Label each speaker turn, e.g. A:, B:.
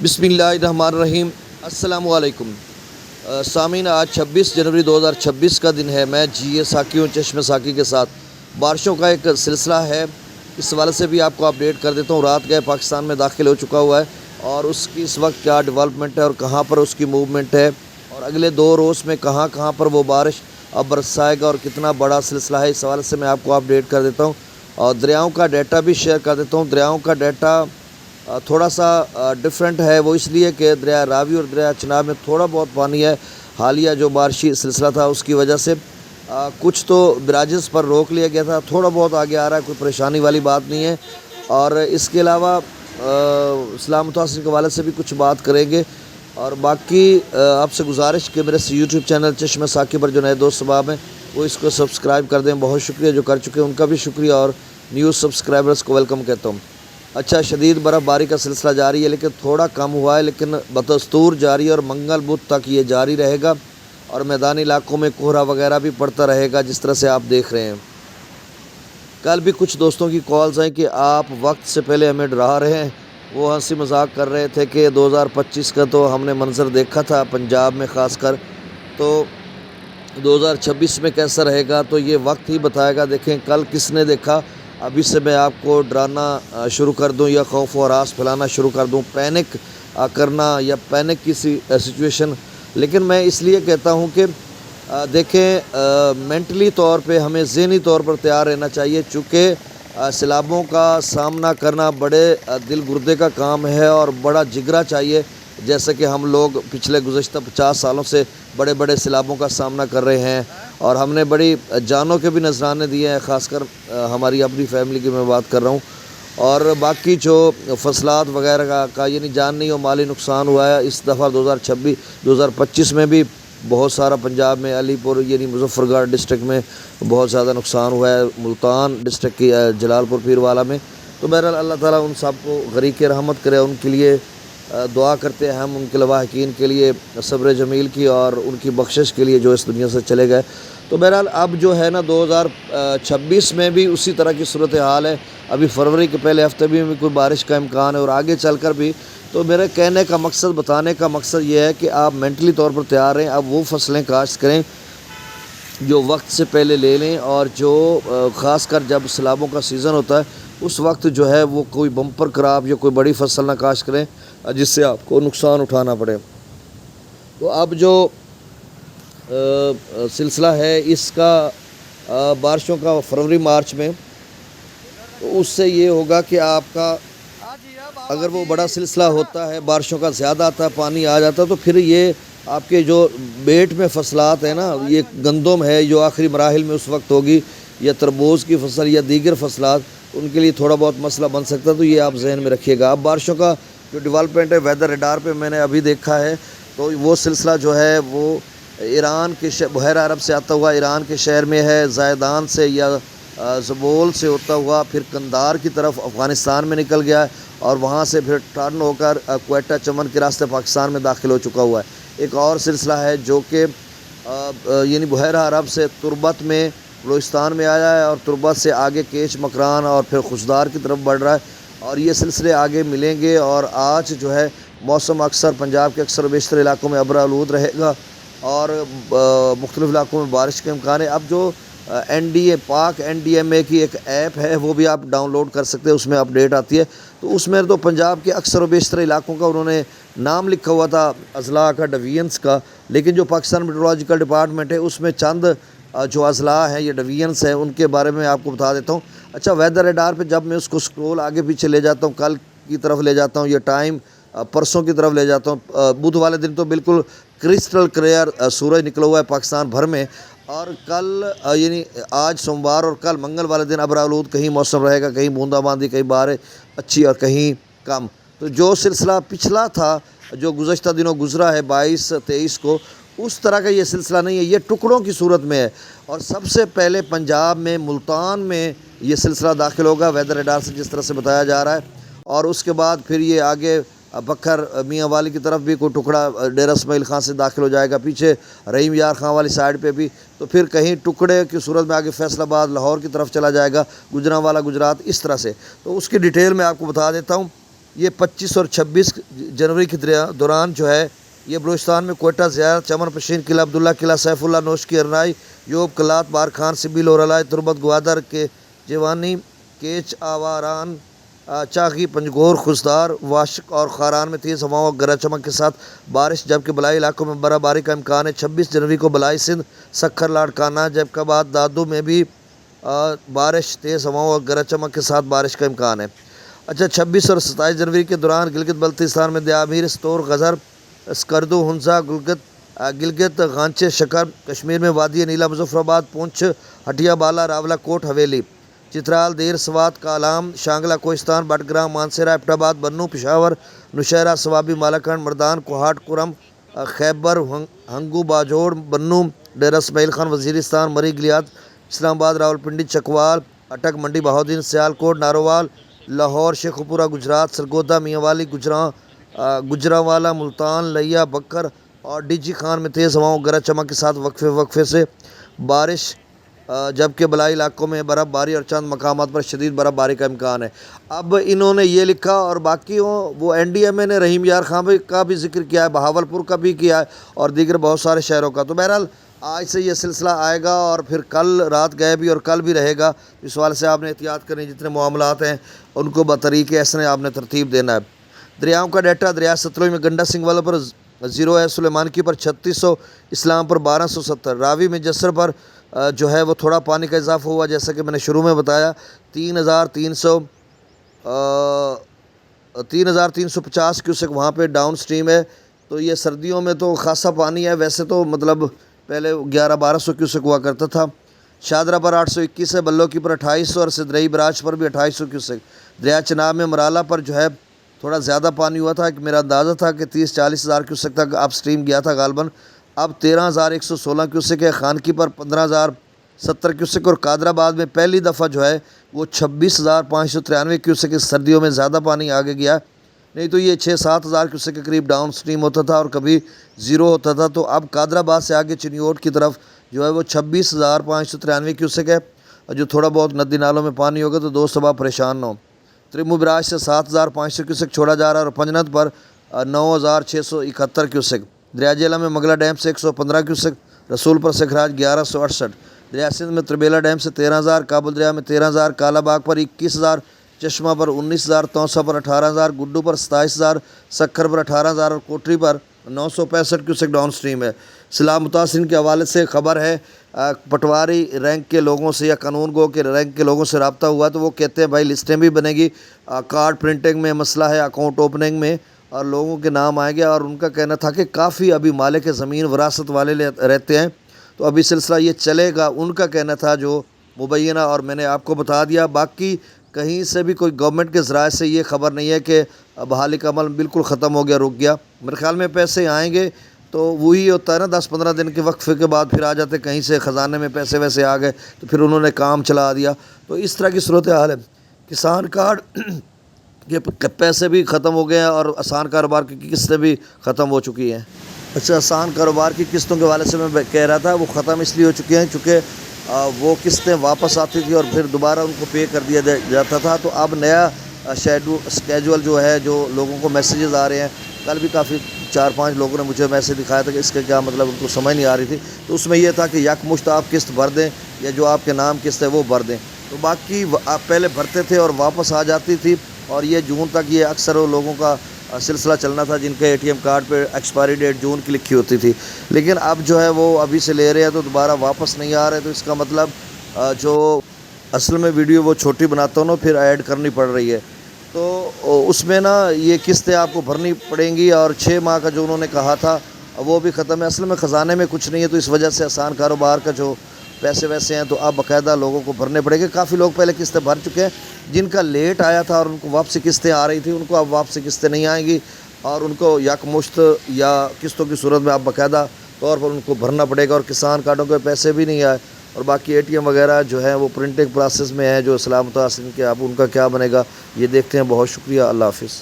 A: بسم اللہ الرحمن الرحیم۔ السلام علیکم سامعین، آج 26 جنوری 2026 کا دن ہے۔ میں ساکی ہوں چشم ساکی کے ساتھ۔ بارشوں کا ایک سلسلہ ہے، اس حوالے سے بھی آپ کو اپڈیٹ کر دیتا ہوں۔ رات گئے پاکستان میں داخل ہو چکا ہوا ہے اور اس کی اس وقت کیا ڈیولپمنٹ ہے اور کہاں پر اس کی موومنٹ ہے، اور اگلے 2 روز میں کہاں کہاں پر وہ بارش اب برسائے گا اور کتنا بڑا سلسلہ ہے، اس حوالے سے میں آپ کو اپڈیٹ کر دیتا ہوں اور دریاؤں کا ڈیٹا بھی شیئر کر دیتا ہوں۔ دریاؤں کا ڈیٹا تھوڑا سا ڈیفرنٹ ہے، وہ اس لیے کہ دریا راوی اور دریا چناب میں تھوڑا بہت پانی ہے۔ حالیہ جو بارشی سلسلہ تھا اس کی وجہ سے کچھ تو براجز پر روک لیا گیا تھا، تھوڑا بہت آگے آ رہا ہے، کوئی پریشانی والی بات نہیں ہے۔ اور اس کے علاوہ اسلام متاثر کے حوالے سے بھی کچھ بات کریں گے، اور باقی آپ سے گزارش کہ میرے یوٹیوب چینل چشم ساکی پر جو نئے دوست صباب ہیں وہ اس کو سبسکرائب کر دیں۔ بہت شکریہ جو کر چکے ہیں، ان کا بھی شکریہ، اور نیوز سبسکرائبرز کو ویلکم کہتا ہوں۔ اچھا، شدید برف باری کا سلسلہ جاری ہے لیکن تھوڑا کم ہوا ہے، لیکن بدستور جاری ہے اور منگل بدھ تک یہ جاری رہے گا، اور میدانی علاقوں میں کوہرا وغیرہ بھی پڑتا رہے گا جس طرح سے آپ دیکھ رہے ہیں۔ کل بھی کچھ دوستوں کی کالز ہیں کہ آپ وقت سے پہلے ہمیں ڈرا رہے ہیں، وہ ہنسی مذاق کر رہے تھے کہ 2025 کا تو ہم نے منظر دیکھا تھا پنجاب میں خاص کر، تو 2026 میں کیسا رہے گا تو یہ وقت ہی بتائے گا۔ دیکھیں کل کس نے دیکھا، ابھی سے میں آپ کو ڈرانا شروع کر دوں یا خوف و ہراس پھیلانا شروع کر دوں، پینک کرنا یا پینک کی سچویشن۔ لیکن میں اس لیے کہتا ہوں کہ دیکھیں مینٹلی طور پہ ہمیں ذہنی طور پر تیار رہنا چاہیے، چونکہ سیلابوں کا سامنا کرنا بڑے دل گردے کا کام ہے اور بڑا جگرا چاہیے، جیسا کہ ہم لوگ پچھلے گزشتہ 50 سالوں سے بڑے بڑے سیلابوں کا سامنا کر رہے ہیں، اور ہم نے بڑی جانوں کے بھی نذرانے دیے ہیں، خاص کر ہماری اپنی فیملی کی میں بات کر رہا ہوں۔ اور باقی جو فصلات وغیرہ کا یعنی جانی اور مالی نقصان ہوا ہے اس دفعہ 2025 میں بھی بہت سارا، پنجاب میں علی پور یعنی مظفر گڑھ ڈسٹرکٹ میں بہت زیادہ نقصان ہوا ہے، ملتان ڈسٹرکٹ کی جلال پور پیروالا میں۔ تو بہرحال اللہ تعالیٰ ان سب کو غریق رحمت کرے، ان کے لیے دعا کرتے ہیں ہم، ان کے لواحقین کے لیے صبر جمیل کی اور ان کی بخشش کے لیے جو اس دنیا سے چلے گئے۔ تو بہرحال اب جو ہے نا 2026 میں بھی اسی طرح کی صورتحال ہے، ابھی فروری کے پہلے ہفتے بھی کوئی بارش کا امکان ہے اور آگے چل کر بھی۔ تو میرے کہنے کا مقصد، بتانے کا مقصد یہ ہے کہ آپ مینٹلی طور پر تیار رہیں، اب وہ فصلیں کاشت کریں جو وقت سے پہلے لے لیں، اور جو خاص کر جب سیلابوں کا سیزن ہوتا ہے اس وقت جو ہے وہ کوئی بمپر کراپ یا کوئی بڑی فصل نہ کاشت کریں جس سے آپ کو نقصان اٹھانا پڑے۔ تو اب جو سلسلہ ہے اس کا بارشوں کا فروری مارچ میں، تو اس سے یہ ہوگا کہ آپ کا اگر وہ بڑا سلسلہ ہوتا ہے، بارشوں کا زیادہ آتا ہے، پانی آ جاتا ہے، تو پھر یہ آپ کے جو بیٹ میں فصلات ہیں نا، یہ گندم ہے جو آخری مراحل میں اس وقت ہوگی، یا تربوز کی فصل یا دیگر فصلات، ان کے لیے تھوڑا بہت مسئلہ بن سکتا ہے، تو یہ آپ ذہن میں رکھیے گا۔ اب بارشوں کا جو ڈیولپمنٹ ہے ویدر ریڈار پہ میں نے ابھی دیکھا ہے، تو وہ سلسلہ جو ہے وہ ایران کے بحیرہ عرب سے آتا ہوا ایران کے شہر میں ہے، زیدان سے یا زبول سے ہوتا ہوا پھر قندار کی طرف افغانستان میں نکل گیا ہے، اور وہاں سے پھر ٹرن ہو کر کوئٹہ چمن کے راستے پاکستان میں داخل ہو چکا ہوا ہے۔ ایک اور سلسلہ ہے جو کہ یعنی بحیرہ عرب سے تربت میں بلوچستان میں آیا ہے، اور تربت سے آگے کیچ مکران اور پھر خشدار کی طرف بڑھ رہا ہے، اور یہ سلسلے آگے ملیں گے۔ اور آج جو ہے موسم اکثر پنجاب کے اکثر و بیشتر علاقوں میں ابر آلود رہے گا، اور مختلف علاقوں میں بارش کے امکان ہے۔ اب جو پاک NDMA کی ایک ایپ ہے وہ بھی آپ ڈاؤن لوڈ کر سکتے ہیں، اس میں اپڈیٹ آتی ہے، تو اس میں تو پنجاب کے اکثر و بیشتر علاقوں کا انہوں نے نام لکھا ہوا تھا اضلاع کا، ڈویژنس کا، لیکن جو پاکستان میٹرولوجیکل ڈپارٹمنٹ ہے اس میں چند جو اضلاع ہیں یا ڈویژنس ہیں ان کے بارے میں آپ کو بتا دیتا ہوں۔ اچھا، ویدر ریڈار پہ جب میں اس کو سکرول آگے پیچھے لے جاتا ہوں، کل کی طرف لے جاتا ہوں یا ٹائم پرسوں کی طرف لے جاتا ہوں، بدھ والے دن تو بالکل کرسٹل کلیئر سورج نکلا ہوا ہے پاکستان بھر میں، اور کل یعنی آج سوموار اور کل منگل والے دن ابر آلود کہیں موسم رہے گا، کہیں بوندا باندی، کہیں بارش اچھی اور کہیں کم۔ تو جو سلسلہ پچھلا تھا جو گزشتہ دنوں گزرا ہے 22-23 کو، اس طرح کا یہ سلسلہ نہیں ہے، یہ ٹکڑوں کی صورت میں ہے، اور سب سے پہلے پنجاب میں ملتان میں یہ سلسلہ داخل ہوگا ویدر ریڈار سے جس طرح سے بتایا جا رہا ہے، اور اس کے بعد پھر یہ آگے بکھر میاں والی کی طرف بھی کوئی ٹکڑا ڈیرہ اسماعیل خان سے داخل ہو جائے گا، پیچھے رحیم یار خان والی سائڈ پہ بھی، تو پھر کہیں ٹکڑے کی صورت میں آگے فیصل آباد لاہور کی طرف چلا جائے گا، گجرانوالہ گجرات، اس طرح سے۔ تو اس کی ڈیٹیل میں آپ کو بتا دیتا ہوں یہ 25 اور 26 جنوری کے دوران جو ہے یہ بلوچستان میں کوئٹہ، زیارت، چمن پشین قلعہ، عبداللہ قلعہ، سیف اللہ نوشکی، ارنائی، یوب، کلات، بارکھان، سبیل اور علائے، تربت، گوادر کے جیوانی، کیچ، آواران، چاغی، پنجگور، خزدار، واشق اور خاران میں تیز ہواؤں اور گرج چمک کے ساتھ بارش، جبکہ بلائی علاقوں میں برف باری کا امکان ہے۔ 26 جنوری کو بلائی، سندھ، سکھر، لاڑکانہ، جیکاباد، دادو میں بھی بارش، تیز ہواؤں اور گرج چمک کے ساتھ بارش کا امکان ہے۔ اچھا، 26 اور 27 جنوری کے دوران گلگت بلتستان میں دیامیر، ستور، غزر، اسکردو، ہنزا، گلگت، غانچے، شکر، کشمیر میں وادی نیلا، مظفر آباد، پونچھ، ہٹیا بالا، راولہ کوٹ، حویلی، چترال، دیر، سوات، کالام، شانگلہ، کوہستان، بٹگرام، مانسیرا، ایبٹ آباد، بنوں، پشاور، نوشہرہ، سوابی، مالاکنڈ، مردان، کوہاٹ، کرم، خیبر، ہنگو، باجوڑ، بنوں، ڈیرہ اسماعیل خان، وزیرستان، مری، گلیات، اسلام آباد، راولپنڈی، چکوال، اٹک، منڈی بہاؤدین، سیالکوٹ، ناروال، لاہور، شیخوپورہ، گجرات، سرگودا، میاں والی، گجرانوالہ، ملتان، لیا، بکر اور ڈی جی خان میں تیز ہواؤں، گرج چمک کے ساتھ وقفے سے بارش، جبکہ بلائی علاقوں میں برف باری اور چند مقامات پر شدید برف باری کا امکان ہے۔ اب انہوں نے یہ لکھا اور باقی وہ این ڈی ایم اے نے رحیم یار خان کا بھی ذکر کیا ہے، بہاولپور کا بھی کیا ہے اور دیگر بہت سارے شہروں کا۔ تو بہرحال آج سے یہ سلسلہ آئے گا اور پھر کل رات گئے بھی اور کل بھی رہے گا۔ اس حوالے سے آپ نے احتیاط کرنی، جتنے معاملات ہیں ان کو بطریق احسن آپ نے ترتیب دینا ہے۔ دریاؤں کا ڈیٹا: دریا ستلج میں گنڈا سنگھ والے پر 0 ہے، سلیمانکی پر 3600، اسلام پر 1270، راوی میں جسر پر جو ہے وہ تھوڑا پانی کا اضافہ ہوا، جیسا کہ میں نے شروع میں بتایا، 3350 کیوسک وہاں پہ ڈاؤن سٹریم ہے۔ تو یہ سردیوں میں تو خاصا پانی ہے، ویسے تو مطلب پہلے 1100-1200 کیوسک ہوا کرتا تھا۔ شادرہ پر 821 ہے، بلوکی پر 2800 اور سدرئی براج پر بھی 2800 کیوسک۔ دریا چناب میں مرالہ پر جو ہے تھوڑا زیادہ پانی ہوا تھا، کہ میرا اندازہ تھا کہ 30-40 ہزار کیوسک تک اپ سٹریم گیا تھا غالباً، اب 13,116 کیوسک ہے۔ خانکی پر 15,070 کیوسک اور قادر آباد میں پہلی دفعہ جو ہے وہ 26,593 کیوسک۔ اس سردیوں میں زیادہ پانی آگے گیا، نہیں تو یہ 6-7 ہزار کیوسک کے قریب ڈاؤن سٹریم ہوتا تھا اور کبھی 0 ہوتا تھا۔ تو اب قادر آباد سے آگے چنیوٹ کی طرف جو ہے وہ 26,593 کیوسک ہے، اور جو تھوڑا بہت ندی نالوں میں پانی ہوگا تو دوست اب آپ پریشان نہ ہو۔ تریمو براج سے 7,500 کیوسک چھوڑا جا رہا ہے اور پنجنت پر 9,671 کیوسک۔ دریا جیلم میں مغلہ ڈیم سے 115 کیوسک، رسول پر سکھراج 1168۔ دریا سندھ میں تربیلا ڈیم سے 13,000، کابل دریا میں 13,000، کالا باغ پر 21,000، چشمہ پر 19,000، توسا پر 18,000، گڈو پر 27,000، سکھر پر 18,000 اور کوٹری پر 965 کیوسک ڈاؤن سٹریم ہے۔ سیلاب متاثرین کے حوالے سے خبر ہے، پٹواری رینک کے لوگوں سے یا قانون گو کے رینک کے لوگوں سے رابطہ ہوا تو وہ کہتے ہیں بھائی لسٹیں بھی بنے گی، کارڈ پرنٹنگ میں مسئلہ ہے، اکاؤنٹ اوپننگ میں اور لوگوں کے نام آئیں گے، اور ان کا کہنا تھا کہ کافی ابھی مالک زمین وراثت والے رہتے ہیں، تو ابھی سلسلہ یہ چلے گا، ان کا کہنا تھا جو مبینہ، اور میں نے آپ کو بتا دیا۔ باقی کہیں سے بھی کوئی گورنمنٹ کے ذرائع سے یہ خبر نہیں ہے کہ بحالی کا عمل بالکل ختم ہو گیا، رک گیا۔ میرے خیال میں پیسے آئیں گے تو وہی ہوتا ہے نا، 10-15 دن کے وقفے کے بعد پھر آ جاتے، کہیں سے خزانے میں پیسے ویسے آ گئے تو پھر انہوں نے کام چلا دیا۔ تو اس طرح کی صورتحال ہے۔ کسان کارڈ کے پیسے بھی ختم ہو گئے ہیں اور آسان کاروبار کی قسطیں بھی ختم ہو چکی ہیں۔ اچھا، آسان کاروبار کی قسطوں کے حوالے سے میں کہہ رہا تھا، وہ ختم اس لیے ہو چکی ہیں چونکہ وہ قسطیں واپس آتی تھی اور پھر دوبارہ ان کو پے کر دیا جاتا تھا۔ تو اب نیا اسکیجول جو ہے، جو لوگوں کو میسیجز آ رہے ہیں، کل بھی کافی 4-5 لوگوں نے مجھے میسیج دکھایا تھا کہ اس کا کیا مطلب، ان کو سمجھ نہیں آ رہی تھی، تو اس میں یہ تھا کہ یکمشت آپ قسط بھر دیں یا جو آپ کے نام قسط ہے وہ بھر دیں۔ تو باقی آپ پہلے بھرتے تھے اور واپس آ جاتی تھی، اور یہ جون تک یہ اکثر لوگوں کا سلسلہ چلنا تھا جن کے اے ٹی ایم کارڈ پہ ایکسپائری ڈیٹ جون کی لکھی ہوتی تھی، لیکن اب جو ہے وہ ابھی سے لے رہے ہیں تو دوبارہ واپس نہیں آ رہے۔ تو اس کا مطلب جو اصل میں ویڈیو وہ چھوٹی بناتا ہوں نا، پھر ایڈ کرنی پڑ رہی ہے، تو اس میں نا یہ قسطیں آپ کو بھرنی پڑیں گی، اور 6 ماہ کا جو انہوں نے کہا تھا وہ بھی ختم ہے۔ اصل میں خزانے میں کچھ نہیں ہے، تو اس وجہ سے آسان کاروبار کا جو پیسے ویسے ہیں تو اب باقاعدہ لوگوں کو بھرنے پڑے گے۔ کافی لوگ پہلے قسطیں بھر چکے ہیں، جن کا لیٹ آیا تھا اور ان کو واپسی قسطیں آ رہی تھیں، ان کو اب واپسی قسطیں نہیں آئیں گی، اور ان کو یکمشت یا قسطوں کی صورت میں اب باقاعدہ طور پر ان کو بھرنا پڑے گا، اور کسان کارڈوں کے پیسے بھی نہیں آئے، اور باقی اے ٹی ایم وغیرہ جو ہیں وہ پرنٹنگ پروسیس میں ہے، جو سلامت حاصل کے اب ان کا کیا بنے گا یہ دیکھتے ہیں۔ بہت شکریہ، اللہ حافظ۔